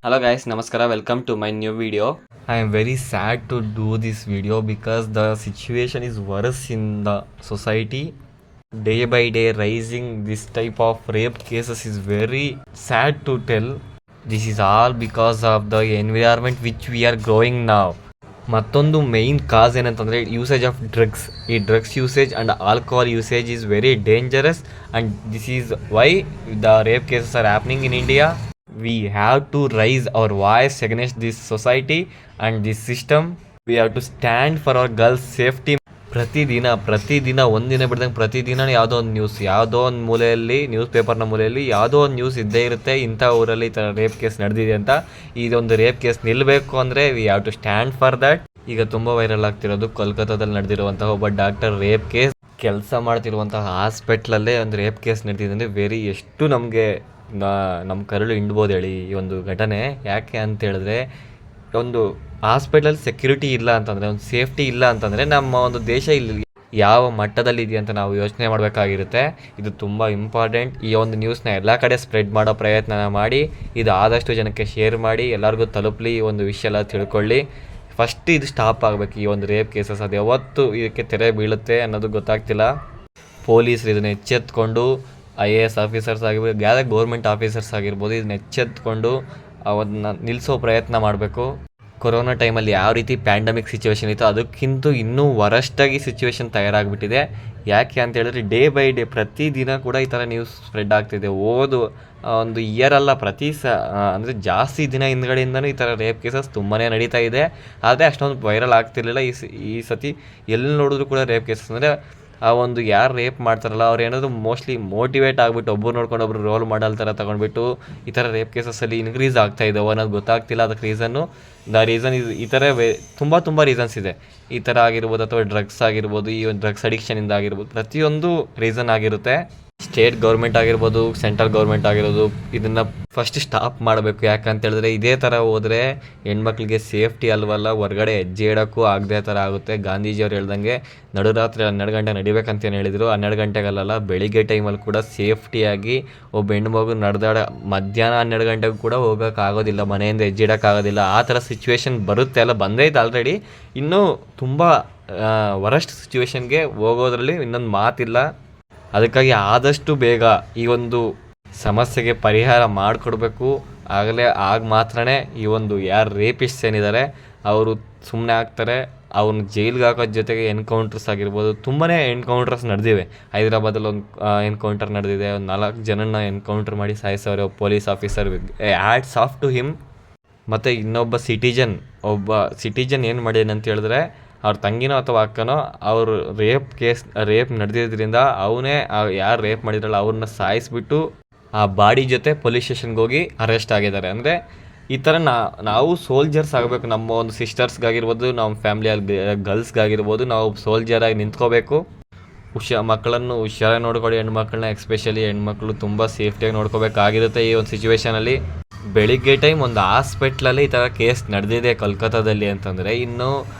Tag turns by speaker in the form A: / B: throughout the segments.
A: Hello guys, Namaskara, welcome to my new video. I am very sad to do this video because the situation is worse in the society. Day by day rising this type of rape cases is very sad to tell. This is all because of the environment which we are growing now. ಮತ್ತೊಂದು main ಕಾಸ್ ಏನಂತಂದರೆ usage of drugs. ಈ drugs usage and alcohol usage is very dangerous and this is why the rape cases are happening in India. We have to raise our voice against this society and this system. We have to stand for our girls' safety. ಪ್ರತಿದಿನ ಒಂದಿನ ಬಿಡ್ದಂಗೆ ಪ್ರತಿದಿನ ಯಾವುದೋ ಒಂದು news, ಯಾವುದೋ ಒಂದು ಮೂಲೆಯಲ್ಲಿ news ಪೇಪರ್ನ ಮೂಲೆಯಲ್ಲಿ ಯಾವುದೋ ಒಂದು ನ್ಯೂಸ್ ಇದ್ದೇ ಇರುತ್ತೆ, ಇಂಥ ಊರಲ್ಲಿ ಈ ಥರ ರೇಪ್ ಕೇಸ್ ನಡೆದಿದೆ ಅಂತ. ಇದೊಂದು ರೇಪ್ ಕೇಸ್ ನಿಲ್ಲಬೇಕು ಅಂದರೆ we have to stand for that. ಈಗ ತುಂಬ ವೈರಲ್ ಆಗ್ತಿರೋದು ಕೋಲ್ಕತ್ತಾದಲ್ಲಿ ನಡೆದಿರುವಂತಹ ಒಬ್ಬ ಡಾಕ್ಟರ್ ರೇಪ್ ಕೇಸ್. ಕೆಲಸ ಮಾಡ್ತಿರುವಂತಹ ಹಾಸ್ಪಿಟ್ಲಲ್ಲೇ ಒಂದು ರೇಪ್ ಕೇಸ್ ನಡೆದಿದೆ ಅಂದರೆ ಎಷ್ಟು ನಮಗೆ ನಮ್ಮ ಕರಳು ಹಿಂಡ್ಬೋದು ಹೇಳಿ ಈ ಒಂದು ಘಟನೆ. ಯಾಕೆ ಅಂತ ಹೇಳಿದ್ರೆ, ಒಂದು ಹಾಸ್ಪಿಟಲ್ ಸೆಕ್ಯೂರಿಟಿ ಇಲ್ಲ ಅಂತಂದರೆ, ಒಂದು ಸೇಫ್ಟಿ ಇಲ್ಲ ಅಂತಂದರೆ ನಮ್ಮ ಒಂದು ದೇಶ ಇಲ್ಲಿ ಯಾವ ಮಟ್ಟದಲ್ಲಿ ಇದೆಯಾ ಅಂತ ನಾವು ಯೋಚನೆ ಮಾಡಬೇಕಾಗಿರುತ್ತೆ. ಇದು ತುಂಬ ಇಂಪಾರ್ಟೆಂಟ್. ಈ ಒಂದು ನ್ಯೂಸ್ನ ಎಲ್ಲ ಕಡೆ ಸ್ಪ್ರೆಡ್ ಮಾಡೋ ಪ್ರಯತ್ನ ಮಾಡಿ, ಇದು ಆದಷ್ಟು ಜನಕ್ಕೆ ಶೇರ್ ಮಾಡಿ, ಎಲ್ಲರಿಗೂ ತಲುಪಲಿ, ಈ ಒಂದು ವಿಷಯ ಎಲ್ಲ ತಿಳ್ಕೊಳ್ಳಿ. ಫಸ್ಟ್ ಇದು ಸ್ಟಾಪ್ ಆಗಬೇಕು, ಈ ಒಂದು ರೇಪ್ ಕೇಸಸ್. ಅದು ಯಾವತ್ತು ಇದಕ್ಕೆ ತೆರೆ ಬೀಳುತ್ತೆ ಅನ್ನೋದು ಗೊತ್ತಾಗ್ತಿಲ್ಲ. ಪೊಲೀಸರು ಇದನ್ನು ಎಚ್ಚೆತ್ಕೊಂಡು, IAS ಆಫೀಸರ್ಸ್ ಆಗಿರ್ಬೋದು, ಯಾವುದೇ ಗೌರ್ಮೆಂಟ್ ಆಫೀಸರ್ಸ್ ಆಗಿರ್ಬೋದು, ಇದನ್ನ ಎಚ್ಚೆತ್ಕೊಂಡು ಅವನ್ನ ನಿಲ್ಲಿಸೋ ಪ್ರಯತ್ನ ಮಾಡಬೇಕು. ಕೊರೋನಾ ಟೈಮಲ್ಲಿ ಯಾವ ರೀತಿ ಪ್ಯಾಂಡಮಿಕ್ ಸಿಚುವೇಶನ್ ಇತ್ತು, ಅದಕ್ಕಿಂತ ಇನ್ನೂ ವರಸ್ಟಾಗಿ ಸಿಚುವೇಶನ್ ತಯಾರಾಗಿಬಿಟ್ಟಿದೆ. ಯಾಕೆ ಅಂತ ಹೇಳಿದ್ರೆ, ಡೇ ಬೈ ಡೇ ಪ್ರತಿದಿನ ಕೂಡ ಈ ಥರ ನ್ಯೂಸ್ ಸ್ಪ್ರೆಡ್ ಆಗ್ತಿದೆ. ಒಂದು ಇಯರಲ್ಲ, ಅಂದರೆ ಜಾಸ್ತಿ ದಿನ ಹಿಂದ್ಗಡೆಯಿಂದನೂ ಈ ಥರ ರೇಪ್ ಕೇಸಸ್ ತುಂಬಾ ನಡೀತಾ ಇದೆ. ಆದರೆ ಅಷ್ಟೊಂದು ವೈರಲ್ ಆಗ್ತಿರಲಿಲ್ಲ. ಈ ಸತಿ ಎಲ್ಲಿ ನೋಡಿದ್ರು ಕೂಡ ರೇಪ್ ಕೇಸಸ್. ಅಂದರೆ ಆ ಒಂದು ಯಾರು ರೇಪ್ ಮಾಡ್ತಾರಲ್ಲ ಅವ್ರು ಏನಾದರೂ ಮೋಸ್ಟ್ಲಿ ಮೋಟಿವೇಟ್ ಆಗಿಬಿಟ್ಟು ಒಬ್ಬರು ನೋಡ್ಕೊಂಡು ಒಬ್ಬರು ರೋಲ್ ಮಾಡಲ್ ಥರ ತೊಗೊಂಡ್ಬಿಟ್ಟು ಈ ಥರ ರೇಪ್ ಕೇಸಸ್ಸಲ್ಲಿ ಇನ್ಕ್ರೀಸ್ ಆಗ್ತಾ ಇದ್ದಾವೆ ಅನ್ನೋದು ಗೊತ್ತಾಗ್ತಿಲ್ಲ. ಅದಕ್ಕೆ ರೀಸನ್ ಈ ಥರ ತುಂಬ ರೀಸನ್ಸ್ ಇದೆ. ಈ ಥರ ಆಗಿರ್ಬೋದು, ಅಥವಾ ಡ್ರಗ್ಸ್ ಆಗಿರ್ಬೋದು, ಈ ಒಂದು ಡ್ರಗ್ಸ್ ಅಡಿಕ್ಷನಿಂದ ಆಗಿರ್ಬೋದು, ಪ್ರತಿಯೊಂದು ರೀಸನ್ ಆಗಿರುತ್ತೆ. ಸ್ಟೇಟ್ ಗೌರ್ಮೆಂಟ್ ಆಗಿರ್ಬೋದು, ಸೆಂಟ್ರಲ್ ಗೌರ್ಮೆಂಟ್ ಆಗಿರೋದು ಇದನ್ನು ಫಸ್ಟ್ ಸ್ಟಾಪ್ ಮಾಡಬೇಕು. ಯಾಕಂತ ಹೇಳಿದ್ರೆ, ಇದೇ ಥರ ಹೋದರೆ ಹೆಣ್ಮಕ್ಳಿಗೆ ಸೇಫ್ಟಿ ಅಲ್ವಲ್ಲ, ಹೊರಗಡೆ ಹೆಜ್ಜೆ ಇಡೋಕ್ಕೂ ಆಗದೆ ಥರ ಆಗುತ್ತೆ. ಗಾಂಧೀಜಿಯವ್ರು ಹೇಳ್ದಂಗೆ ನಡುರಾತ್ರಿ 12 ಗಂಟೆ ನಡಿಬೇಕಂತೇನು ಹೇಳಿದರು. 12 ಗಂಟೆಗಲ್ಲ, ಬೆಳಿಗ್ಗೆ ಟೈಮಲ್ಲಿ ಕೂಡ ಸೇಫ್ಟಿಯಾಗಿ ಒಬ್ಬ ಹೆಣ್ಮಗು ಮಧ್ಯಾಹ್ನ 12 ಗಂಟೆಗೂ ಕೂಡ ಹೋಗೋಕ್ಕಾಗೋದಿಲ್ಲ, ಮನೆಯಿಂದ ಹೆಜ್ಜೆ ಇಡೋಕ್ಕಾಗೋದಿಲ್ಲ. ಆ ಥರ ಸಿಚುವೇಶನ್ ಬರುತ್ತೆ, ಅಲ್ಲ ಬಂದೈತೆ ಆಲ್ರೆಡಿ. ಇನ್ನೂ ತುಂಬ ವರಸ್ಟ್ ಸಿಚುವೇಶನ್ಗೆ ಹೋಗೋದ್ರಲ್ಲಿ ಇನ್ನೊಂದು ಮಾತಿಲ್ಲ. ಅದಕ್ಕಾಗಿ ಆದಷ್ಟು ಬೇಗ ಈ ಒಂದು ಸಮಸ್ಯೆಗೆ ಪರಿಹಾರ ಮಾಡಿಕೊಡ್ಬೇಕು. ಆಗ ಮಾತ್ರನೇ ಈ ಒಂದು ಯಾರು ರೇಪಿಸ್ಟ್ಸ್ ಏನಿದ್ದಾರೆ ಅವರು ಸುಮ್ಮನೆ ಆಗ್ತಾರೆ. ಅವ್ರನ್ನ ಜೈಲ್ಗೆ ಹಾಕೋದ್ರ ಜೊತೆಗೆ ಎನ್ಕೌಂಟರ್ಸ್ ಆಗಿರ್ಬೋದು, ತುಂಬಾ ಎನ್ಕೌಂಟರ್ಸ್ ನಡೆದಿವೆ. ಹೈದರಾಬಾದಲ್ಲಿ ಒಂದು ಎನ್ಕೌಂಟರ್ ನಡೆದಿದೆ, ಒಂದು 4 ಜನನ ಎನ್ಕೌಂಟರ್ ಮಾಡಿ ಸಾಯಿಸೋರೆ police officer. Hats off to him. ಮತ್ತು ಇನ್ನೊಬ್ಬ ಸಿಟಿಜನ್ ಏನು ಮಾಡಿದೆ ಅಂತ ಹೇಳಿದ್ರೆ, ಅವ್ರ ತಂಗಿನೋ ಅಥವಾ ಅಕ್ಕನೋ ಅವರು ರೇಪ್ ನಡೆದಿದ್ದರಿಂದ ಅವನೇ ಯಾರು ರೇಪ್ ಮಾಡಿದ್ರಲ್ಲ ಅವ್ರನ್ನ ಸಾಯಿಸ್ಬಿಟ್ಟು ಆ ಬಾಡಿ ಜೊತೆ ಪೊಲೀಸ್ ಸ್ಟೇಷನ್ಗೆ ಹೋಗಿ ಅರೆಸ್ಟ್ ಆಗಿದ್ದಾರೆ. ಅಂದರೆ ಈ ಥರ ನಾವು ಸೋಲ್ಜರ್ಸ್ ಆಗಬೇಕು. ನಮ್ಮ ಒಂದು ಸಿಸ್ಟರ್ಸ್ಗಾಗಿರ್ಬೋದು, ನಮ್ಮ ಫ್ಯಾಮಿಲಿಯಲ್ಲಿ ಗರ್ಲ್ಸ್ಗಾಗಿರ್ಬೋದು, ನಾವು ಸೋಲ್ಜರಾಗಿ ನಿಂತ್ಕೋಬೇಕು. ಮಕ್ಕಳನ್ನು ಹುಷಾರಾಗಿ ನೋಡ್ಕೊಳ್ಳಿ. ಹೆಣ್ಮಕ್ಳನ್ನ ಎಸ್ಪೆಷಲಿ ಹೆಣ್ಮಕ್ಳು ತುಂಬ ಸೇಫ್ಟಿಯಾಗಿ ನೋಡ್ಕೋಬೇಕಾಗಿರುತ್ತೆ ಈ ಒಂದು ಸಿಚುವೇಷನಲ್ಲಿ. ಬೆಳಿಗ್ಗೆ ಟೈಮ್ ಒಂದು ಹಾಸ್ಪಿಟ್ಲಲ್ಲಿ ಈ ಥರ ಕೇಸ್ ನಡೆದಿದೆ ಕೋಲ್ಕತ್ತಾದಲ್ಲಿ ಅಂತಂದರೆ, ಇನ್ನು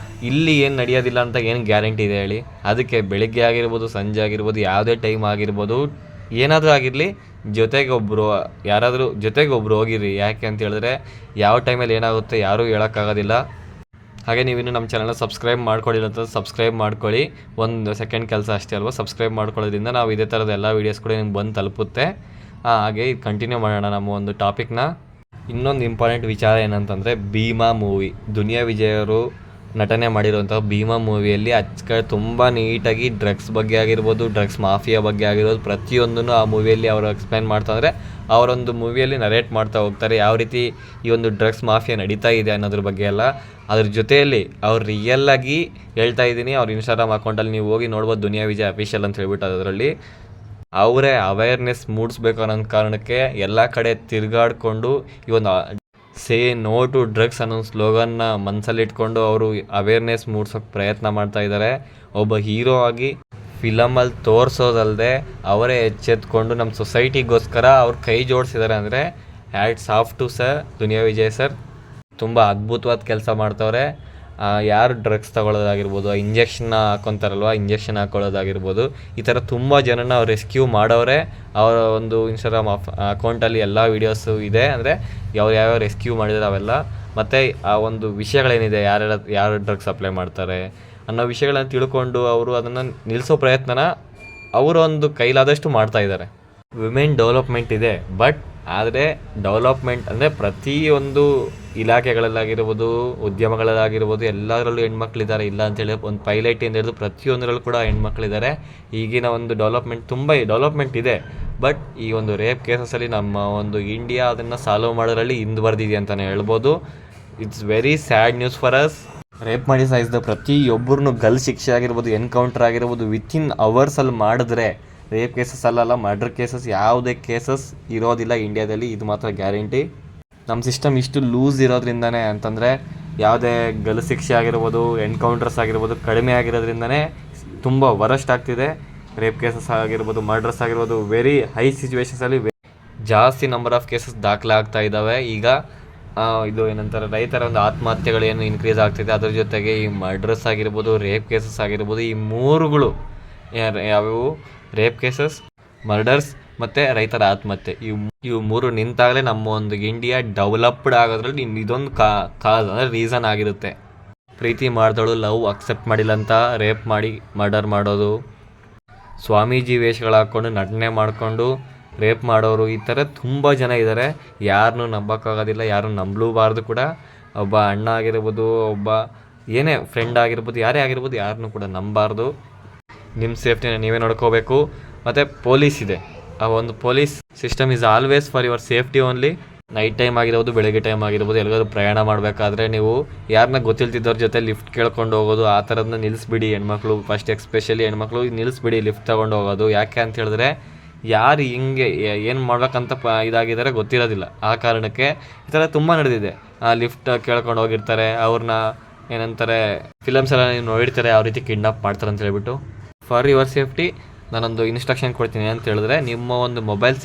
A: ಇಲ್ಲಿ ಏನು ನಡೆಯೋದಿಲ್ಲ ಅಂತ ಏನು ಗ್ಯಾರಂಟಿ ಇದೆ ಹೇಳಿ? ಅದಕ್ಕೆ ಬೆಳಿಗ್ಗೆ ಆಗಿರ್ಬೋದು, ಸಂಜೆ ಆಗಿರ್ಬೋದು, ಯಾವುದೇ ಟೈಮ್ ಆಗಿರ್ಬೋದು, ಏನಾದರೂ ಆಗಿರಲಿ, ಜೊತೆಗೆ ಒಬ್ಬರು ಹೋಗಿರಿ. ಯಾಕೆ ಅಂತ ಹೇಳಿದ್ರೆ, ಯಾವ ಟೈಮಲ್ಲಿ ಏನಾಗುತ್ತೆ ಯಾರೂ ಹೇಳೋಕ್ಕಾಗೋದಿಲ್ಲ. ಹಾಗೆ ನೀವಿನ್ನು ನಮ್ಮ ಚಾನಲ್ನ ಸಬ್ಸ್ಕ್ರೈಬ್ ಮಾಡ್ಕೊಳ್ಳಿಲ್ಲ ಅಂತ ಸಬ್ಸ್ಕ್ರೈಬ್ ಮಾಡ್ಕೊಳ್ಳಿ. 1 ಸೆಕೆಂಡ್ ಕೆಲಸ ಅಷ್ಟೇ ಅಲ್ವಾ? ಸಬ್ಸ್ಕ್ರೈಬ್ ಮಾಡ್ಕೊಳ್ಳೋದ್ರಿಂದ ನಾವು ಇದೇ ಥರದ ಎಲ್ಲ ವೀಡಿಯೋಸ್ ಕೂಡ ನಿಮ್ಗೆ ಬಂದು ತಲುಪುತ್ತೆ. ಹಾಗೆ ಕಂಟಿನ್ಯೂ ಮಾಡೋಣ ನಮ್ಮ ಒಂದು ಟಾಪಿಕ್ನ. ಇನ್ನೊಂದು ಇಂಪಾರ್ಟೆಂಟ್ ವಿಚಾರ ಏನಂತಂದರೆ, ಭೀಮಾ ಮೂವಿ. ದುನಿಯಾ ವಿಜಯ್ ಅವರು ನಟನೆ ಮಾಡಿರುವಂಥ ಭೀಮಾ ಮೂವಿಯಲ್ಲಿ ತುಂಬ ನೀಟಾಗಿ ಡ್ರಗ್ಸ್ ಬಗ್ಗೆ ಆಗಿರ್ಬೋದು, ಡ್ರಗ್ಸ್ ಮಾಫಿಯಾ ಬಗ್ಗೆ ಆಗಿರ್ಬೋದು, ಪ್ರತಿಯೊಂದನ್ನು ಆ ಮೂವಿಯಲ್ಲಿ ಅವರು ಎಕ್ಸ್ಪ್ಲೈನ್ ಮಾಡ್ತಾರೆ. ಅವರೊಂದು ಮೂವಿಯಲ್ಲಿ ನರೇಟ್ ಮಾಡ್ತಾ ಹೋಗ್ತಾರೆ ಯಾವ ರೀತಿ ಈ ಒಂದು ಡ್ರಗ್ಸ್ ಮಾಫಿಯಾ ನಡೀತಾ ಇದೆ ಅನ್ನೋದ್ರ ಬಗ್ಗೆ ಎಲ್ಲ. ಅದ್ರ ಜೊತೆಯಲ್ಲಿ ಅವ್ರು ರಿಯಲ್ಲಾಗಿ ಹೇಳ್ತಾ ಇದ್ದೀನಿ, ಅವ್ರ ಇನ್ಸ್ಟಾಗ್ರಾಮ್ ಅಕೌಂಟಲ್ಲಿ ನೀವು ಹೋಗಿ ನೋಡ್ಬೋದು, ದುನಿಯಾ ವಿಜಯ್ ಅಫಿಷಿಯಲ್ ಅಂತ ಹೇಳ್ಬಿಟ್ಟು. ಅದರಲ್ಲಿ ಅವರೇ ಅವೇರ್ನೆಸ್ ಮೂಡಿಸ್ಬೇಕು ಅನ್ನೋ ಕಾರಣಕ್ಕೆ ಎಲ್ಲ ಕಡೆ ತಿರುಗಾಡಿಕೊಂಡು ಈ ಒಂದು ಸೇ ನೋ ಟು ಡ್ರಗ್ಸ್ ಅನ್ನೋ ಸ್ಲೋಗನ್ನ ಮನಸ್ಸಲ್ಲಿಟ್ಕೊಂಡು ಅವರು ಅವೇರ್ನೆಸ್ ಮೂಡ್ಸೋಕ್ಕೆ ಪ್ರಯತ್ನ ಮಾಡ್ತಾ ಇದ್ದಾರೆ. ಒಬ್ಬ ಹೀರೋ ಆಗಿ ಫಿಲಮಲ್ಲಿ ತೋರಿಸೋದಲ್ಲದೆ ಅವರೇ ಎಚ್ಚೆತ್ಕೊಂಡು ನಮ್ಮ ಸೊಸೈಟಿಗೋಸ್ಕರ ಅವ್ರು ಕೈ ಜೋಡಿಸಿದ್ದಾರೆ. ಅಂದರೆ hats off to sir Duniya Vijay sir. ತುಂಬ ಅದ್ಭುತವಾದ ಕೆಲಸ ಮಾಡ್ತವ್ರೆ. ಯಾರು ಡ್ರಗ್ಸ್ ತಗೊಳ್ಳೋದಾಗಿರ್ಬೋದು, ಇಂಜೆಕ್ಷನ್ ಹಾಕ್ಕೊತಾರಲ್ವ, ಇಂಜೆಕ್ಷನ್ ಹಾಕ್ಕೊಳ್ಳೋದಾಗಿರ್ಬೋದು, ಈ ಥರ ತುಂಬ ಜನನ ಅವ್ರು ರೆಸ್ಕ್ಯೂ ಮಾಡೋರೆ. ಅವರ ಒಂದು ಇನ್ಸ್ಟಾಗ್ರಾಮ್ ಅಕೌಂಟಲ್ಲಿ ಎಲ್ಲ ವೀಡಿಯೋಸು ಇದೆ, ಅಂದರೆ ಯಾವ್ಯಾವ ರೆಸ್ಕ್ಯೂ ಮಾಡಿದರೆ ಅವೆಲ್ಲ, ಮತ್ತು ಆ ಒಂದು ವಿಷಯಗಳೇನಿದೆ, ಯಾರು ಡ್ರಗ್ಸ್ ಅಪ್ಲೈ ಮಾಡ್ತಾರೆ ಅನ್ನೋ ವಿಷಯಗಳನ್ನ ತಿಳ್ಕೊಂಡು ಅವರು ಅದನ್ನು ನಿಲ್ಲಿಸೋ ಪ್ರಯತ್ನನ ಅವರು ಒಂದು ಕೈಲಾದಷ್ಟು ಮಾಡ್ತಾಯಿದ್ದಾರೆ. ವಿಮೆನ್ ಡೆವಲಪ್ಮೆಂಟ್ ಇದೆ, ಬಟ್ ಆದರೆ ಡೆವಲಪ್ಮೆಂಟ್ ಅಂದರೆ ಪ್ರತಿಯೊಂದು ಇಲಾಖೆಗಳಲ್ಲಾಗಿರ್ಬೋದು, ಉದ್ಯಮಗಳಲ್ಲಾಗಿರ್ಬೋದು, ಎಲ್ಲದರಲ್ಲೂ ಹೆಣ್ಮಕ್ಳಿದ್ದಾರೆ. ಇಲ್ಲ ಅಂತೇಳಿ ಒಂದು ಪೈಲಟಿಂದ ಹಿಡಿದು ಪ್ರತಿಯೊಂದರಲ್ಲೂ ಕೂಡ ಹೆಣ್ಮಕ್ಳಿದ್ದಾರೆ. ಈಗಿನ ಒಂದು ತುಂಬ ಡೆವಲಪ್ಮೆಂಟ್ ಇದೆ, ಬಟ್ ಈ ಒಂದು ರೇಪ್ ಕೇಸಸಲ್ಲಿ ನಮ್ಮ ಒಂದು ಇಂಡಿಯಾ ಅದನ್ನು ಸಾಲ್ವ್ ಮಾಡೋದ್ರಲ್ಲಿ ಹಿಂದುವರೆದಿದೆ ಅಂತಲೇ ಹೇಳ್ಬೋದು. It's very sad news for us. Rape ಮಾಡಿ ಸಾಯಿಸಿದ ಪ್ರತಿಯೊಬ್ಬರನ್ನು ಶಿಕ್ಷೆ ಆಗಿರ್ಬೋದು, ಎನ್ಕೌಂಟರ್ ಆಗಿರ್ಬೋದು, ವಿತಿನ್ ಅವರ್ಸಲ್ಲಿ ಮಾಡಿದ್ರೆ, ರೇಪ್ ಕೇಸಸ್ ಅಲ್ಲ, ಮರ್ಡರ್ ಕೇಸಸ್, ಯಾವುದೇ ಕೇಸಸ್ ಇರೋದಿಲ್ಲ ಇಂಡಿಯಾದಲ್ಲಿ, ಇದು ಮಾತ್ರ ಗ್ಯಾರಂಟಿ. ನಮ್ಮ ಸಿಸ್ಟಮ್ ಇಷ್ಟು ಲೂಸ್ ಇರೋದ್ರಿಂದನೇ ಅಂತಂದರೆ, ಯಾವುದೇ ಶಿಕ್ಷೆ ಆಗಿರ್ಬೋದು, ಎನ್ಕೌಂಟರ್ಸ್ ಆಗಿರ್ಬೋದು ಕಡಿಮೆ ಆಗಿರೋದ್ರಿಂದನೇ ತುಂಬ ವರಸ್ಟ್ ಆಗ್ತಿದೆ. ರೇಪ್ ಕೇಸಸ್ ಆಗಿರ್ಬೋದು, ಮರ್ಡರ್ಸ್ ಆಗಿರ್ಬೋದು, ವೆರಿ ಹೈ ಸಿಚುವೇಶನ್ಸಲ್ಲಿ ಜಾಸ್ತಿ ನಂಬರ್ ಆಫ್ ಕೇಸಸ್ ದಾಖಲಾಗ್ತಾ ಇದ್ದಾವೆ. ಈಗ ಇದು ಏನಂತಾರೆ, ರೈತರ ಒಂದು ಆತ್ಮಹತ್ಯೆಗಳೇನು ಇನ್ಕ್ರೀಸ್ ಆಗ್ತಿದೆ, ಅದ್ರ ಜೊತೆಗೆ ಈ ಮರ್ಡರ್ಸ್ ಆಗಿರ್ಬೋದು, ರೇಪ್ ಕೇಸಸ್ ಆಗಿರ್ಬೋದು, ಈ ಮೂರುಗಳು ಯಾವ್ಯಾವು, ರೇಪ್ ಕೇಸಸ್, ಮರ್ಡರ್ಸ್ ಮತ್ತು ರೈತರ ಆತ್ಮಹತ್ಯೆ, ಇವು ಮೂರು ನಿಂತಾಗಲೇ ನಮ್ಮ ಒಂದು ಇಂಡಿಯಾ ಡೆವಲಪ್ಡ್ ಆಗೋದ್ರಲ್ಲಿ ಇದೊಂದು ಕಾಸ್ ಅಂದರೆ ರೀಸನ್ ಆಗಿರುತ್ತೆ. ಪ್ರೀತಿ ಮಾಡಿದವಳು ಲವ್ ಅಕ್ಸೆಪ್ಟ್ ಮಾಡಿಲ್ಲ ಅಂತ ರೇಪ್ ಮಾಡಿ ಮರ್ಡರ್ ಮಾಡೋದು, ಸ್ವಾಮೀಜಿ ವೇಷಗಳು ಹಾಕ್ಕೊಂಡು ನಟನೆ ಮಾಡಿಕೊಂಡು ರೇಪ್ ಮಾಡೋರು, ಈ ಥರ ತುಂಬ ಜನ ಇದ್ದಾರೆ. ಯಾರನ್ನೂ ನಂಬೋಕ್ಕಾಗೋದಿಲ್ಲ, ಯಾರನ್ನೂ ನಂಬಲೂಬಾರ್ದು ಕೂಡ. ಒಬ್ಬ ಅಣ್ಣ ಆಗಿರ್ಬೋದು, ಒಬ್ಬ ಏನೇ ಫ್ರೆಂಡ್ ಆಗಿರ್ಬೋದು, ಯಾರೇ ಆಗಿರ್ಬೋದು, ಯಾರನ್ನೂ ಕೂಡ ನಂಬಾರ್ದು. ನಿಮ್ಮ ಸೇಫ್ಟಿನ ನೀವೇ ನೋಡ್ಕೋಬೇಕು. ಮತ್ತು ಪೊಲೀಸ್ ಇದೆ, ಆ ಒಂದು police system is always for your safety only. Night time ಆಗಿರ್ಬೋದು, ಬೆಳಗ್ಗೆ ಟೈಮ್ ಆಗಿರ್ಬೋದು, ಎಲ್ಲಾದ್ರೂ ಪ್ರಯಾಣ ಮಾಡಬೇಕಾದ್ರೆ ನೀವು ಯಾರನ್ನ ಗೊತ್ತಿಲ್ತಿದ್ದವ್ರ ಜೊತೆ ಲಿಫ್ಟ್ ಕೇಳ್ಕೊಂಡು ಹೋಗೋದು, ಆ ಥರದನ್ನ ನಿಲ್ಲಿಸ್ಬಿಡಿ. ಹೆಣ್ಮಕ್ಳು ಫಸ್ಟ್, ಎಕ್ಸ್ಪೆಷಲಿ ಹೆಣ್ಮಕ್ಳು ನಿಲ್ಲಿಸ್ಬಿಡಿ ಲಿಫ್ಟ್ ತೊಗೊಂಡು ಹೋಗೋದು. ಯಾಕೆ ಅಂತ ಹೇಳಿದ್ರೆ, ಯಾರು ಹಿಂಗೆ ಏನು ಮಾಡ್ಬೇಕಂತ ಇದಾಗಿದ್ದಾರೆ ಗೊತ್ತಿರೋದಿಲ್ಲ. ಆ ಕಾರಣಕ್ಕೆ ಈ ಥರ ತುಂಬ ನಡೆದಿದೆ. ಲಿಫ್ಟ್ ಕೇಳ್ಕೊಂಡು ಹೋಗಿರ್ತಾರೆ, ಅವ್ರನ್ನ ಏನಂತಾರೆ, ಫಿಲಮ್ಸ್ ಎಲ್ಲ ನೀವು ನೋಡಿರ್ತಾರೆ, ಯಾವ ರೀತಿ ಕಿಡ್ನಾಪ್ ಮಾಡ್ತಾರೆ ಅಂತ ಹೇಳ್ಬಿಟ್ಟು. ಫಾರ್ ಯುವರ್ ಸೇಫ್ಟಿ ನಾನೊಂದು ಇನ್ಸ್ಟ್ರಕ್ಷನ್ ಕೊಡ್ತೀನಿ ಅಂತ ಹೇಳಿದ್ರೆ, ನಿಮ್ಮ ಒಂದು ಮೊಬೈಲ್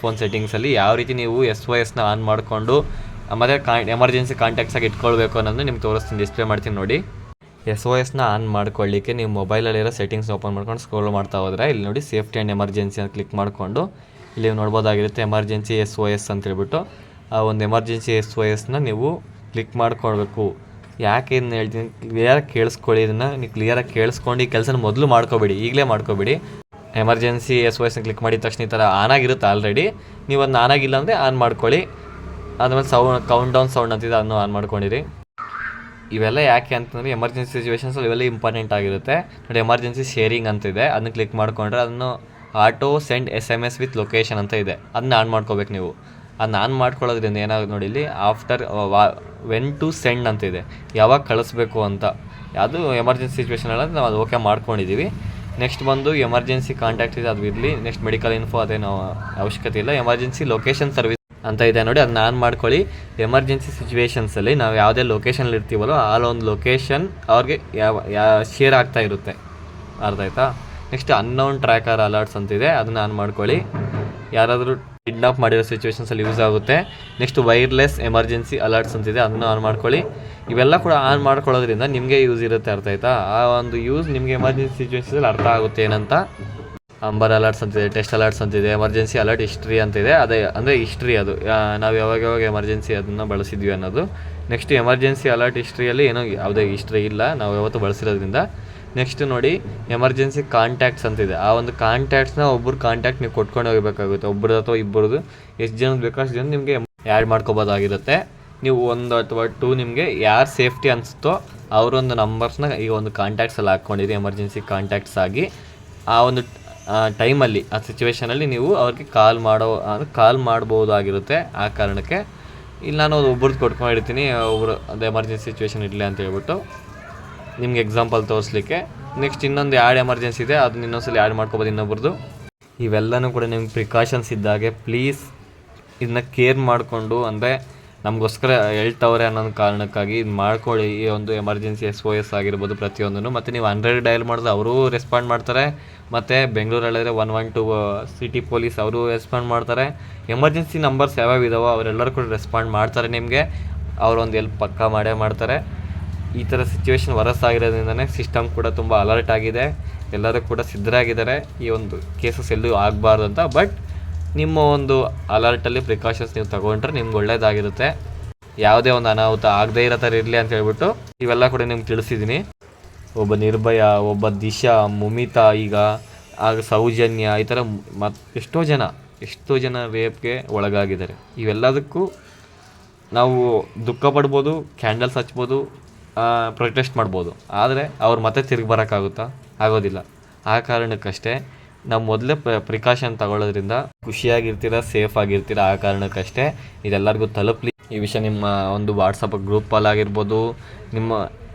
A: ಫೋನ್ ಸೆಟ್ಟಿಂಗ್ಸಲ್ಲಿ ಯಾವ ರೀತಿ ನೀವು SOSನ ಆನ್ ಮಾಡಿಕೊಂಡು ಮತ್ತು ಎಮರ್ಜೆನ್ಸಿ ಕಾಂಟ್ಯಾಕ್ಟ್ಸ್ ಆಗಿ ಇಟ್ಕೊಳ್ಬೇಕು ಅನ್ನೋದನ್ನ ನಿಮ್ಗೆ ತೋರಿಸ್ತೀನಿ, ಡಿಸ್ಪ್ಲೇ ಮಾಡ್ತೀನಿ ನೋಡಿ. SOSನ ಆನ್ ಮಾಡ್ಕೊಳ್ಳಿಕ್ಕೆ ನೀವು ಮೊಬೈಲಲ್ಲಿರೋ ಸೆಟ್ಟಿಂಗ್ಸ್ ಓಪನ್ ಮಾಡ್ಕೊಂಡು ಸ್ಕ್ರೋಲ್ ಮಾಡ್ತಾ ಹೋದರೆ, ಇಲ್ಲಿ ನೋಡಿ ಸೇಫ್ಟಿ ಆ್ಯಂಡ್ ಎಮರ್ಜೆನ್ಸಿ ಅಂತ ಕ್ಲಿಕ್ ಮಾಡಿಕೊಂಡು ಇಲ್ಲಿ ನೋಡ್ಬೋದಾಗಿರುತ್ತೆ ಎಮರ್ಜೆನ್ಸಿ SOS ಅಂತ ಹೇಳ್ಬಿಟ್ಟು. ಆ ಒಂದು ಎಮರ್ಜೆನ್ಸಿ SOSನ ನೀವು ಕ್ಲಿಕ್ ಮಾಡ್ಕೊಳ್ಬೇಕು. ಯಾಕೆ ಇದನ್ನ ಹೇಳ್ತೀನಿ, ಕ್ಲಿಯರಾಗಿ ಕೇಳಿಸ್ಕೊಳ್ಳಿ. ಇದನ್ನು ನೀವು ಕ್ಲಿಯರಾಗಿ ಕೇಳಿಸ್ಕೊಂಡು ಈ ಕೆಲಸನ ಮೊದಲು ಮಾಡ್ಕೋಬೇಡಿ, ಈಗಲೇ ಮಾಡ್ಕೋಬೇಡಿ. ಎಮರ್ಜೆನ್ಸಿ SOSನ ಕ್ಲಿಕ್ ಮಾಡಿದ ತಕ್ಷಣ ಈ ಥರ ಆನ್ ಆಗಿರುತ್ತೆ ಆಲ್ರೆಡಿ. ನೀವು ಅದನ್ನ ಆನ್ ಆಗಿಲ್ಲ ಅಂದರೆ ಆನ್ ಮಾಡ್ಕೊಳ್ಳಿ. ಆದಮೇಲೆ ಕೌಂಟ್ ಡೌನ್ ಸೌಂಡ್ ಅಂತಿದೆ, ಅದನ್ನು ಆನ್ ಮಾಡ್ಕೊಂಡಿರಿ. ಇವೆಲ್ಲ ಯಾಕೆ ಅಂತಂದರೆ ಎಮರ್ಜೆನ್ಸಿ ಸಿಚುವೇಷನ್ಸಲ್ಲಿ ಇವೆಲ್ಲ ಇಂಪಾರ್ಟೆಂಟ್ ಆಗಿರುತ್ತೆ ನೋಡಿ. ಎಮರ್ಜೆನ್ಸಿ ಶೇರಿಂಗ್ ಅಂತಿದೆ, ಅದನ್ನ ಕ್ಲಿಕ್ ಮಾಡಿಕೊಂಡ್ರೆ ಅದನ್ನು auto send SMS with location ಅಂತ ಇದೆ, ಅದನ್ನ ಆನ್ ಮಾಡ್ಕೋಬೇಕು ನೀವು. ಅದನ್ನ ಆನ್ ಮಾಡ್ಕೊಳ್ಳೋದ್ರಿಂದ ಏನಾಗುತ್ತೆ ನೋಡಿ, ಇಲ್ಲಿ ಆಫ್ಟರ್ ವೆನ್ ಟು ಸೆಂಡ್ ಅಂತಿದೆ, ಯಾವಾಗ ಕಳಿಸ್ಬೇಕು ಅಂತ. ಅದು ಎಮರ್ಜೆನ್ಸಿ ಸಿಚುವೇಷನಲ್ಲಿ ನಾವು ಅದು ಓಕೆ ಮಾಡ್ಕೊಂಡಿದ್ದೀವಿ. ನೆಕ್ಸ್ಟ್ ಬಂದು ಎಮರ್ಜೆನ್ಸಿ ಕಾಂಟ್ಯಾಕ್ಟ್ ಇದೆ, ಅದು ಇರಲಿ. ನೆಕ್ಸ್ಟ್ ಮೆಡಿಕಲ್ ಇನ್ಫೋ ಅದೇನೋ ಅವಶ್ಯಕತೆ ಇಲ್ಲ. ಎಮರ್ಜೆನ್ಸಿ ಲೊಕೇಶನ್ ಸರ್ವಿಸ್ ಅಂತ ಇದೆ ನೋಡಿ, ಅದನ್ನ ಆನ್ ಮಾಡ್ಕೊಳ್ಳಿ. ಎಮರ್ಜೆನ್ಸಿ ಸಿಚುವೇಷನ್ಸಲ್ಲಿ ನಾವು ಯಾವುದೇ ಲೊಕೇಶನಲ್ಲಿ ಇರ್ತೀವಲ್ಲೋ ಆ ಒಂದು ಲೊಕೇಶನ್ ಅವ್ರಿಗೆ ಶೇರ್ ಆಗ್ತಾ ಇರುತ್ತೆ, ಅರ್ಥ ಆಯ್ತಾ. ನೆಕ್ಸ್ಟ್ ಅನ್ನೌನ್ ಟ್ರ್ಯಾಕರ್ ಅಲರ್ಟ್ಸ್ ಅಂತಿದೆ, ಅದನ್ನು ಆನ್ ಮಾಡ್ಕೊಳ್ಳಿ. ಯಾರಾದರೂ ಕಿಡ್ನಾಪ್ ಮಾಡಿರೋ ಸಿಚುವೇಷನ್ಸಲ್ಲಿ ಯೂಸ್ ಆಗುತ್ತೆ. ನೆಕ್ಸ್ಟ್ ವೈರ್ಲೆಸ್ ಎಮರ್ಜೆನ್ಸಿ ಅಲರ್ಟ್ಸ್ ಅಂತಿದೆ, ಅದನ್ನು ಆನ್ ಮಾಡ್ಕೊಳ್ಳಿ. ಇವೆಲ್ಲ ಕೂಡ ಆನ್ ಮಾಡ್ಕೊಳ್ಳೋದ್ರಿಂದ ನಿಮಗೆ ಯೂಸ್ ಇರುತ್ತೆ, ಅರ್ಥ ಆಯ್ತಾ. ಆ ಒಂದು ಯೂಸ್ ನಿಮಗೆ ಎಮರ್ಜೆನ್ಸಿ ಸಿಚುವೇಷನ್ಸಲ್ಲಿ ಅರ್ಥ ಆಗುತ್ತೆ ಏನಂತ. ಅಂಬರ್ ಅಲರ್ಟ್ಸ್ ಅಂತಿದೆ, ಟೆಸ್ಟ್ ಅಲರ್ಟ್ಸ್ ಅಂತಿದೆ, ಎಮರ್ಜೆನ್ಸಿ ಅಲರ್ಟ್ ಹಿಸ್ಟ್ರಿ ಅಂತಿದೆ. ಅದೇ ಅಂದರೆ ಹಿಸ್ಟ್ರಿ, ಅದು ನಾವು ಯಾವಾಗ ಎಮರ್ಜೆನ್ಸಿ ಅದನ್ನು ಬಳಸಿದ್ವಿ ಅನ್ನೋದು. ನೆಕ್ಸ್ಟ್ ಎಮರ್ಜೆನ್ಸಿ ಅಲರ್ಟ್ ಹಿಸ್ಟ್ರಿಯಲ್ಲಿ ಏನೋ ಯಾವುದೇ ಹಿಸ್ಟ್ರಿ ಇಲ್ಲ, ನಾವು ಯಾವತ್ತೂ ಬಳಸಿರೋದ್ರಿಂದ. ನೆಕ್ಸ್ಟ್ ನೋಡಿ ಎಮರ್ಜೆನ್ಸಿ ಕಾಂಟ್ಯಾಕ್ಟ್ಸ್ ಅಂತಿದೆ, ಆ ಒಂದು ಕಾಂಟ್ಯಾಕ್ಟ್ಸ್ನ ಒಬ್ಬರು ಕಾಂಟ್ಯಾಕ್ಟ್ ನೀವು ಕೊಟ್ಕೊಂಡು ಹೋಗಬೇಕಾಗುತ್ತೆ. ಒಬ್ಬರು ಅಥವಾ ಇಬ್ಬರದು ಎಷ್ಟು ಜನದ ಬೇಕೋ ಅಷ್ಟು ಜನ ನಿಮಗೆ ಆ್ಯಡ್ ಮಾಡ್ಕೋಬೋದಾಗಿರುತ್ತೆ. ನೀವು 1 ಅಥವಾ 2 ನಿಮಗೆ ಯಾರು ಸೇಫ್ಟಿ ಅನಿಸುತ್ತೋ ಅವರೊಂದು ನಂಬರ್ಸ್ನ ಈಗ ಒಂದು ಕಾಂಟ್ಯಾಕ್ಟ್ಸಲ್ಲಿ ಹಾಕ್ಕೊಂಡಿರಿ, ಎಮರ್ಜೆನ್ಸಿ ಕಾಂಟ್ಯಾಕ್ಟ್ಸ್ ಆಗಿ. ಆ ಒಂದು ಟೈಮಲ್ಲಿ, ಆ ಸಿಚುವೇಷನಲ್ಲಿ ನೀವು ಅವ್ರಿಗೆ ಕಾಲ್ ಮಾಡ್ಬೋದಾಗಿರುತ್ತೆ. ಆ ಕಾರಣಕ್ಕೆ ಇಲ್ಲಿ ನಾನು ಒಬ್ರದ್ದು ಕೊಟ್ಕೊಂಡಿರ್ತೀನಿ, ಒಬ್ಬರು ಅದು ಎಮರ್ಜೆನ್ಸಿ ಸಿಚುವೇಷನ್ ಇರಲಿ ಅಂತ ಹೇಳ್ಬಿಟ್ಟು ನಿಮ್ಗೆ ಎಕ್ಸಾಂಪಲ್ ತೋರಿಸ್ಲಿಕ್ಕೆ. ನೆಕ್ಸ್ಟ್ ಇನ್ನೊಂದು ಎಮರ್ಜೆನ್ಸಿ ಇದೆ, ಅದನ್ನ ಇನ್ನೊಂದ್ಸಲ ಆ್ಯಡ್ ಮಾಡ್ಕೋಬೋದು ಇನ್ನೊಬ್ರದ್ದು. ಇವೆಲ್ಲನೂ ಕೂಡ ನಿಮ್ಗೆ ಪ್ರಿಕಾಷನ್ಸ್ ಇದ್ದಾಗೆ ಪ್ಲೀಸ್ ಇದನ್ನ ಕೇರ್ ಮಾಡಿಕೊಂಡು, ಅಂದರೆ ನಮಗೋಸ್ಕರ ಹೇಳ್ತವ್ರೆ ಅನ್ನೋ ಕಾರಣಕ್ಕಾಗಿ ಇದು ಮಾಡ್ಕೊಳ್ಳಿ. ಈ ಒಂದು ಎಮರ್ಜೆನ್ಸಿ SOS ಆಗಿರ್ಬೋದು ಪ್ರತಿಯೊಂದನ್ನು. ಮತ್ತು ನೀವು 100 ಡಯಲ್ ಮಾಡಿದ್ರೆ ಅವರೂ ರೆಸ್ಪಾಂಡ್ ಮಾಡ್ತಾರೆ. ಮತ್ತು ಬೆಂಗಳೂರಲ್ಲಿದ್ರೆ 112 ಸಿಟಿ ಪೊಲೀಸ್ ಅವರು ರೆಸ್ಪಾಂಡ್ ಮಾಡ್ತಾರೆ. ಎಮರ್ಜೆನ್ಸಿ ನಂಬರ್ಸ್ ಯಾವ್ಯಾವ ಇದಾವೋ ಅವರೆಲ್ಲರೂ ಕೂಡ ರೆಸ್ಪಾಂಡ್ ಮಾಡ್ತಾರೆ ನಿಮಗೆ. ಅವರೊಂದು ಎಲ್ಪ್ ಪಕ್ಕ ಮಾಡೇ ಮಾಡ್ತಾರೆ. ಈ ಥರ ಸಿಚುವೇಶನ್ ವರಸ್ಸಾಗಿರೋದ್ರಿಂದನೇ ಸಿಸ್ಟಮ್ ಕೂಡ ತುಂಬ ಅಲರ್ಟ್ ಆಗಿದೆ, ಎಲ್ಲರೂ ಕೂಡ ಸಿದ್ಧರಾಗಿದ್ದಾರೆ ಈ ಒಂದು ಕೇಸಸ್ ಎಲ್ಲೂ ಆಗಬಾರ್ದು ಅಂತ. ಬಟ್ ನಿಮ್ಮ ಒಂದು ಅಲರ್ಟಲ್ಲಿ ಪ್ರಿಕಾಷನ್ಸ್ ನೀವು ತಗೊಂಡ್ರೆ ನಿಮ್ಗೆ ಒಳ್ಳೆಯದಾಗಿರುತ್ತೆ. ಯಾವುದೇ ಒಂದು ಅನಾಹುತ ಆಗದೇ ಇರೋ ಥರ ಇರಲಿ ಅಂತ ಹೇಳ್ಬಿಟ್ಟು ಇವೆಲ್ಲ ಕೂಡ ನಿಮ್ಗೆ ತಿಳಿಸಿದ್ದೀನಿ. ಒಬ್ಬ ನಿರ್ಭಯ, ಒಬ್ಬ ದಿಶಾ, ಮುಮಿತಾ, ಈಗ ಆಗ ಸೌಜನ್ಯ, ಈ ಥರ ಎಷ್ಟೋ ಜನ ರೇಪ್ಗೆ ಒಳಗಾಗಿದ್ದಾರೆ. ಇವೆಲ್ಲದಕ್ಕೂ ನಾವು ದುಃಖ ಪಡ್ಬೋದು, ಕ್ಯಾಂಡಲ್ಸ್ ಹಚ್ಬೋದು, ಪ್ರೊಟೆಸ್ಟ್ ಮಾಡ್ಬೋದು, ಆದರೆ ಅವ್ರು ಮತ್ತೆ ತಿರುಗಿ ಬರೋಕ್ಕಾಗುತ್ತಾ? ಆಗೋದಿಲ್ಲ. ಆ ಕಾರಣಕ್ಕಷ್ಟೇ ನಾವು ಮೊದಲೇ ಪ್ರಿಕಾಷನ್ ತಗೊಳ್ಳೋದ್ರಿಂದ ಖುಷಿಯಾಗಿರ್ತೀರ, ಸೇಫ್ ಆಗಿರ್ತೀರ. ಆ ಕಾರಣಕ್ಕಷ್ಟೇ ಇದೆಲ್ಲರಿಗೂ ತಲುಪಲಿ ಈ ವಿಷಯ. ನಿಮ್ಮ ಒಂದು ವಾಟ್ಸಪ್ ಗ್ರೂಪಲ್ಲಾಗಿರ್ಬೋದು, ನಿಮ್ಮ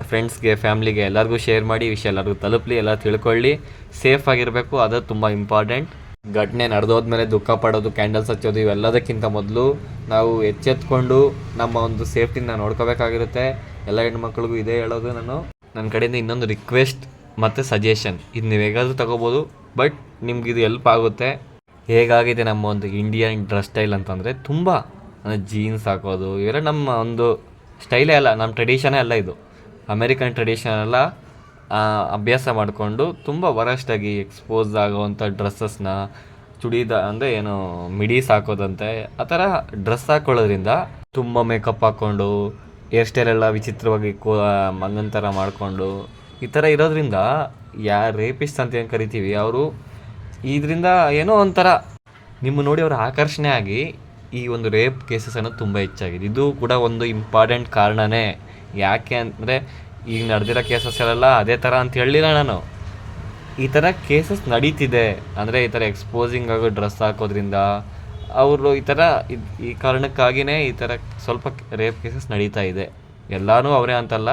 A: ಫ್ರೆಂಡ್ಸ್ಗೆ, ಫ್ಯಾಮ್ಲಿಗೆ ಎಲ್ಲರಿಗೂ ಶೇರ್ ಮಾಡಿ. ಈ ವಿಷಯ ಎಲ್ಲರಿಗೂ ತಲುಪಲಿ, ಎಲ್ಲ ತಿಳ್ಕೊಳ್ಳಿ. ಸೇಫ್ ಆಗಿರಬೇಕು, ಅದು ತುಂಬ ಇಂಪಾರ್ಟೆಂಟ್. ಘಟನೆ ನಡೆದೋದ್ಮೇಲೆ ದುಃಖ ಪಡೋದು, ಕ್ಯಾಂಡಲ್ಸ್ ಹಚ್ಚೋದು ಇವೆಲ್ಲದಕ್ಕಿಂತ ಮೊದಲು ನಾವು ಎಚ್ಚೆತ್ಕೊಂಡು ನಮ್ಮ ಒಂದು ಸೇಫ್ಟಿನ ನೋಡ್ಕೋಬೇಕಾಗಿರುತ್ತೆ. ಎಲ್ಲ ಹೆಣ್ಮಕ್ಳಿಗೂ ಇದೇ ಹೇಳೋದು ನಾನು. ನನ್ನ ಕಡೆಯಿಂದ ಇನ್ನೊಂದು ರಿಕ್ವೆಸ್ಟ್ ಮತ್ತು ಸಜೆಷನ್, ಇದು ನೀವು ಹೇಗಾದರೂ ತಗೋಬೋದು, ಬಟ್ ನಿಮ್ಗೆ ಇದು ಹೆಲ್ಪ್ ಆಗುತ್ತೆ. ಹೇಗಾಗಿದೆ ನಮ್ಮ ಒಂದು ಇಂಡಿಯನ್ ಡ್ರೆಸ್ ಸ್ಟೈಲ್ ಅಂತಂದರೆ ತುಂಬ ಅಂದರೆ ಜೀನ್ಸ್ ಹಾಕೋದು ಇವೆಲ್ಲ ನಮ್ಮ ಒಂದು ಸ್ಟೈಲೇ ಅಲ್ಲ, ನಮ್ಮ ಟ್ರೆಡಿಷನೇ ಅಲ್ಲ. ಇದು ಅಮೇರಿಕನ್ ಟ್ರೆಡಿಷನ್ ಎಲ್ಲ ಅಭ್ಯಾಸ ಮಾಡಿಕೊಂಡು ತುಂಬ ವರಸ್ಟಾಗಿ ಎಕ್ಸ್ಪೋಸ್ ಆಗೋವಂಥ ಡ್ರೆಸ್ಸಸ್ನ ಅಂದರೆ ಏನು ಮಿಡೀಸ್ ಹಾಕೋದಂತೆ ಆ ಥರ ಡ್ರೆಸ್ ಹಾಕ್ಕೊಳ್ಳೋದ್ರಿಂದ ತುಂಬ ಮೇಕಪ್ ಹಾಕ್ಕೊಂಡು, ಹೇರ್ ಸ್ಟೈಲೆಲ್ಲ ವಿಚಿತ್ರವಾಗಿ ಮಂಗನ ಥರ ಮಾಡಿಕೊಂಡು ಈ ಥರ ಇರೋದ್ರಿಂದ ರೇಪಿಸ್ಟ್ ಅಂತ ಏನು ಕರಿತೀವಿ, ಅವರು ಇದರಿಂದ ಏನೋ ಒಂಥರ ನಿಮ್ಮ ನೋಡಿ ಅವ್ರ ಆಕರ್ಷಣೆ ಆಗಿ ಈ ಒಂದು ರೇಪ್ ಕೇಸಸ್ ಅನ್ನೋದು ತುಂಬ ಹೆಚ್ಚಾಗಿದೆ. ಇದು ಕೂಡ ಒಂದು ಇಂಪಾರ್ಟೆಂಟ್ ಕಾರಣನೇ. ಯಾಕೆ ಅಂದರೆ ಈಗ ನಡೆದಿರೋ ಕೇಸಸ್ ಎಲ್ಲ ಅದೇ ಥರ ಅಂತ ಹೇಳಿಲ್ಲ ನಾನು. ಈ ಥರ ಕೇಸಸ್ ನಡೀತಿದೆ ಅಂದರೆ ಈ ಥರ ಎಕ್ಸ್ಪೋಸಿಂಗ್ ಆಗೋ ಡ್ರೆಸ್ ಹಾಕೋದ್ರಿಂದ ಅವರು ಈ ಕಾರಣಕ್ಕಾಗಿಯೇ ಈ ಥರ ಸ್ವಲ್ಪ ರೇಪ್ ಕೇಸಸ್ ನಡೀತಾ ಇದೆ. ಎಲ್ಲನೂ ಅವರೇ ಅಂತಲ್ಲ.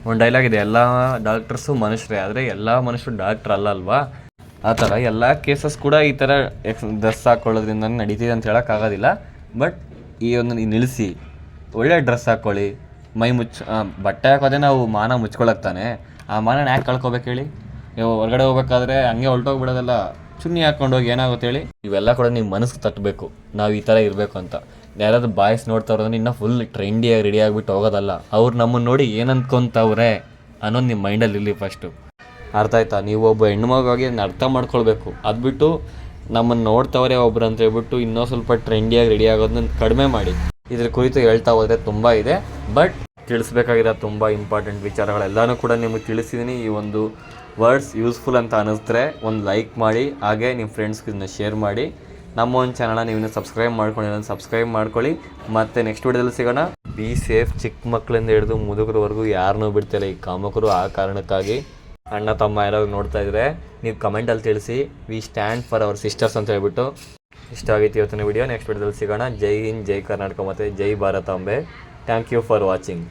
A: ಒಂದು ಡೈಲಾಗ್ ಇದೆ, ಎಲ್ಲ ಡಾಕ್ಟರ್ಸು ಮನುಷ್ಯರೇ, ಆದರೆ ಎಲ್ಲ ಮನುಷ್ಯರು ಡಾಕ್ಟ್ರ್ ಅಲ್ವಾ. ಆ ಥರ ಎಲ್ಲ ಕೇಸಸ್ ಕೂಡ ಈ ಥರ ಡ್ರೆಸ್ ಹಾಕ್ಕೊಳ್ಳೋದ್ರಿಂದ ನಡೀತಿದೆ ಅಂತ ಹೇಳೋಕ್ಕಾಗೋದಿಲ್ಲ. ಬಟ್ ಈ ಒಂದು ನಿಲ್ಲಿಸಿ, ಒಳ್ಳೆ ಡ್ರೆಸ್ ಹಾಕ್ಕೊಳ್ಳಿ. ಬಟ್ಟೆ ಹಾಕೋದೇ ನಾವು ಮಾನ ಮುಚ್ಕೊಳಕ್ತಾನೆ. ಆ ಮಾನನ ಯಾಕೆ ಕಳ್ಕೊಬೇಕು ಹೇಳಿ? ಹೊರಗಡೆ ಹೋಗ್ಬೇಕಾದ್ರೆ ಹಂಗೆ ಹೊರಟೋಗ್ಬಿಡೋದಲ್ಲ, ಚುನ್ನಿ ಹಾಕ್ಕೊಂಡೋಗಿ ಏನಾಗುತ್ತೆ ಹೇಳಿ? ಇವೆಲ್ಲ ಕೂಡ ನಿಮ್ಮ ಮನಸ್ಸಿಗೆ ತಟ್ಟಬೇಕು, ನಾವು ಈ ಥರ ಇರಬೇಕು ಅಂತ. ಯಾರಾದ್ರೂ ಬಾಯ್ಸ್ ನೋಡ್ತಾ ಇರೋದ್ರೆ ಇನ್ನೂ ಫುಲ್ ಟ್ರೆಂಡಿಯಾಗಿ ರೆಡಿ ಆಗಿಬಿಟ್ಟು ಹೋಗೋದಲ್ಲ. ಅವ್ರು ನಮ್ಮನ್ನು ನೋಡಿ ಏನು ಅಂದ್ಕೊತವ್ರೆ ಅನ್ನೋದು ನಿಮ್ಮ ಮೈಂಡಲ್ಲಿ ಇರಲಿ ಫಸ್ಟು. ಅರ್ಥ ಆಯ್ತಾ? ನೀವು ಒಬ್ಬ ಹೆಣ್ಮಗಾಗಿ ಅದನ್ನ ಅರ್ಥ ಮಾಡ್ಕೊಳ್ಬೇಕು. ಅದು ಬಿಟ್ಟು ನಮ್ಮನ್ನು ನೋಡ್ತವ್ರೆ ಒಬ್ರು ಅಂತ ಹೇಳ್ಬಿಟ್ಟು ಇನ್ನೂ ಸ್ವಲ್ಪ ಟ್ರೆಂಡಿಯಾಗಿ ರೆಡಿ ಆಗೋದನ್ನ ಕಡಿಮೆ ಮಾಡಿ. ಇದ್ರ ಕುರಿತು ಹೇಳ್ತಾ ಹೋದರೆ ತುಂಬ ಇದೆ, ಬಟ್ ತಿಳಿಸ್ಬೇಕಾಗಿರೋ ತುಂಬ ಇಂಪಾರ್ಟೆಂಟ್ ವಿಚಾರಗಳೆಲ್ಲನೂ ಕೂಡ ನಿಮಗೆ ತಿಳಿಸಿದ್ದೀನಿ. ಈ ಒಂದು ವರ್ಡ್ಸ್ ಯೂಸ್ಫುಲ್ ಅಂತ ಅನ್ನಿಸಿದ್ರೆ ಒಂದು ಲೈಕ್ ಮಾಡಿ, ಹಾಗೆ ನಿಮ್ಮ ಫ್ರೆಂಡ್ಸ್ಗೆ ಇದನ್ನ ಶೇರ್ ಮಾಡಿ. ನಮ್ಮ ಒಂದು ಚಾನಲ್ನ ನೀವು ಸಬ್ಸ್ಕ್ರೈಬ್ ಮಾಡ್ಕೊಳ್ಳಿ. ಮತ್ತು ನೆಕ್ಸ್ಟ್ ವಿಡಿಯೋದಲ್ಲಿ ಸಿಗೋಣ. Be safe. ಚಿಕ್ಕ ಮಕ್ಕಳಿಂದ ಹಿಡಿದು ಮುದುಕರವರೆಗೂ ಯಾರನ್ನೂ ಬಿಡ್ತಿಲ್ಲ ಈ ಕಾಮಕರು. ಆ ಕಾರಣಕ್ಕಾಗಿ ಅಣ್ಣ ತಮ್ಮ ಯಾರೋ ನೋಡ್ತಾ ಇದ್ರೆ ನೀವು ಕಮೆಂಟಲ್ಲಿ ತಿಳಿಸಿ, we stand for our sisters ಅಂತ ಹೇಳ್ಬಿಟ್ಟು. ಇಷ್ಟ ಆಗೈತಿ ಇವತ್ತಿನ ವಿಡಿಯೋ. ನೆಕ್ಸ್ಟ್ ವಿಡಿಯೋದಲ್ಲಿ ಸಿಗೋಣ. ಜೈ ಹಿಂದ್, ಜೈ ಕರ್ನಾಟಕ ಮತ್ತು ಜೈ Bharatambe. Thank you for watching.